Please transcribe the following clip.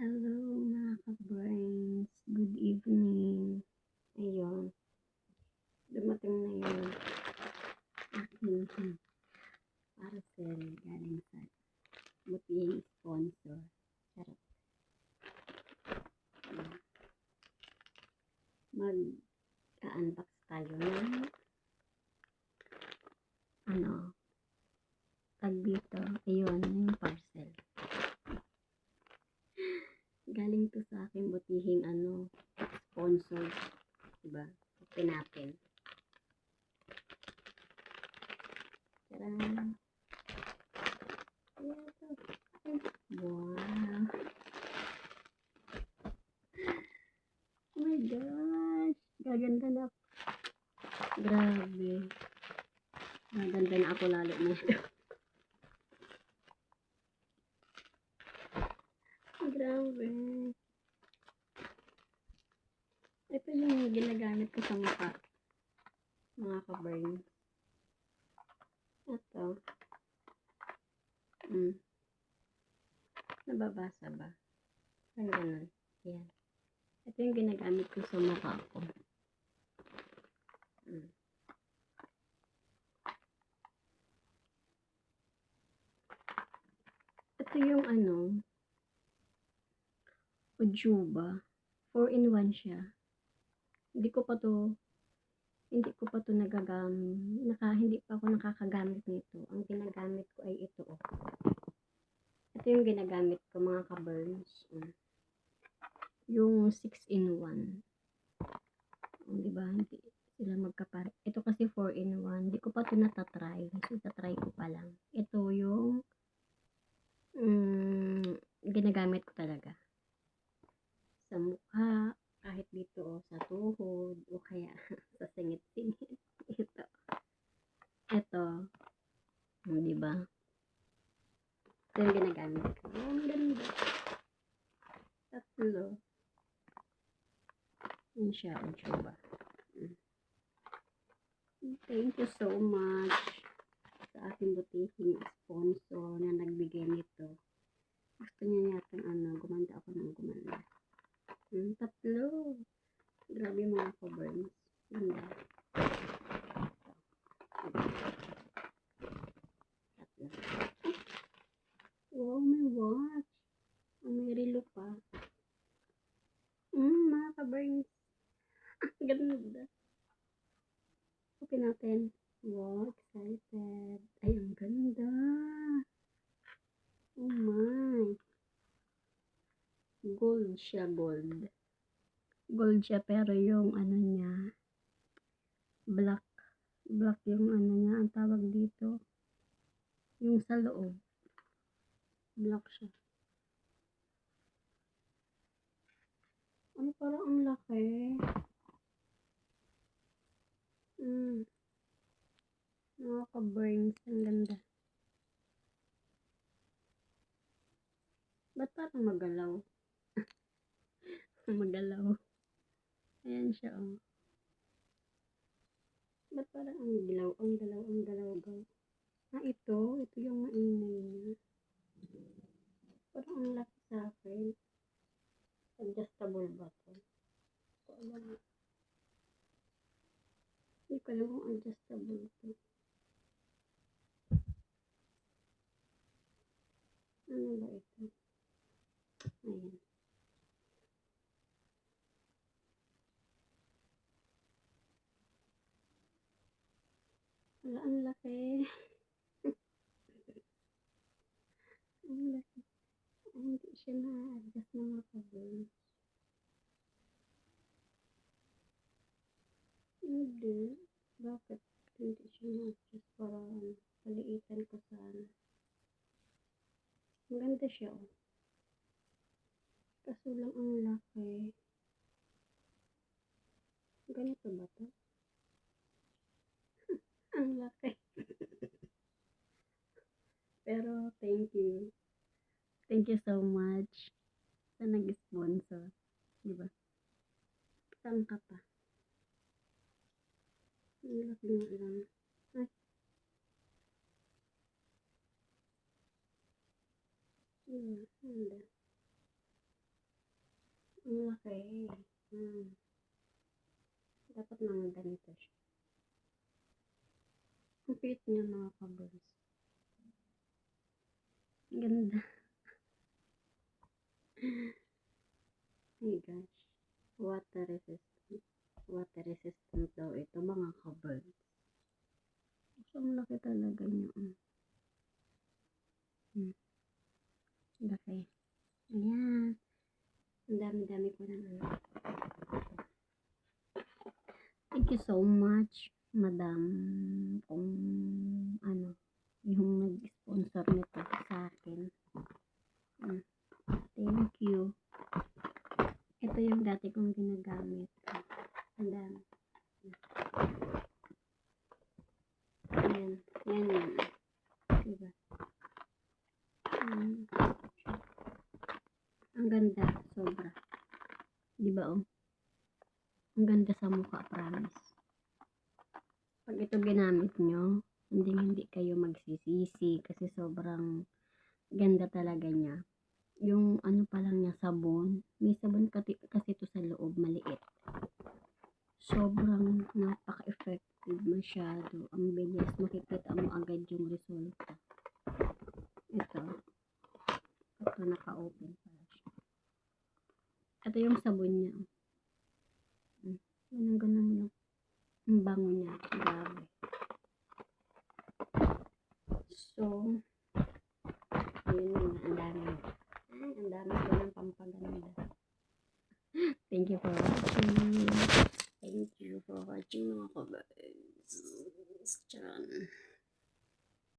Hello mga ka-brains, good evening. Ayun, dumating na yung aking parcel galing sa butihing sponsor. Charot. Mag-unbox tayo ng tag dito. Ayun, yung parcel. Galing to sa aking butihing sponsor. Diba? Pinapin. Tcharam! Wow! Oh my gosh! Gaganda na. Grabe. Gaganda na ako lalo nito. Grabe. Ito yung ginagamit ko sa mukha. Mga ka-burn. Ito. Nababasa ba? Ay, ganun. Yan. Ito yung ginagamit ko sa mukha ko. Ito yung Ujuba. 4-in-1 siya. Hindi ko pa to nagagamit. Hindi pa ako nakakagamit nito. Ang ginagamit ko ay ito. Ito yung ginagamit ko mga ka-burns. Yung 6-in-1. Diba? Hindi sila magkapare. Ito kasi 4-in-1. Hindi ko pa ito natatry. So, tatry ko pa lang. Ito yung ginagamit ko talaga. Sa mukha, kahit dito sa tuhod, o kaya sa singit-singit. Ito. Diba? Ito yung ginagamit ko. Ang ganda. Tatlo. Yan siya, Ujuba. Thank you so much sa aking butihing sponsor na nagbigay nito. Gusto niya yatang gumanda ako ng gumanda. Tatlo. Grabe mga ka-burns. Ganda. Tatlo. Wow, may watch. May relo pa. Mga ka-burns. Ganda. Open natin. Wow, excited. Ay, ang ganda. Oh my. Gold siya, gold. Gold siya, pero yung niya, black. Black yung niya, ang tawag dito. Yung sa loob. Black siya. Parang ang laki. Nakaka-burns. Ang ganda. Ba't parang magalaw? Magalaw. Ayan siya, oh. Ba't parang ang galaw. Ito yung maingay niya. Parang ang laki sa akin. Adjustable ba ito? Hindi ko alam kung adjustable ito. Ano ba ito? Ayan. Wala, ang laki. Ang laki. Hindi siya na-adjust na mga ka-burns. Hindi. Bakit hindi siya na-adjust para paliitan ko sana? Maganda siya, oh. Kaso lang ang laki. Ganito ba to? Ang laki. Pero, thank you. Thank you so much sa nag-sponsor. Diba? Saan ka pa? Ang laki nga lang. Ay. Ganda. laki. Dapat mga ganito siya. Ang cute niya mga kabers. Ganda. My gosh. Water resistant. Water resistant daw ito mga kabers. So, ang laki talaga niya. Laki. Ayan. Ang dami-dami ko na Thank you so much, madam, kung yung nag-sponsor nito sa akin. Thank you. Ito yung dati kong ginagamit. Ang dami. Ayan. Yan yan. Diba? Ang ganda. Sobra. Diba oh? Ang ganda sa mukha, promise. Pag ito ginamit nyo, hindi kayo magsisisi kasi sobrang ganda talaga niya. Yung ano pa lang niya, sabon. May sabon kasi ito sa loob, maliit. Sobrang napaka-effective masyado. Ang bilis, makikita mo agad yung resulta. Ito. Ito, naka-open pala siya. Ito yung sabon niya. Ganun lang. Ang bango niya. Grabe. So, ayun na. Ang dami ko ng pampaganda. Thank you for watching.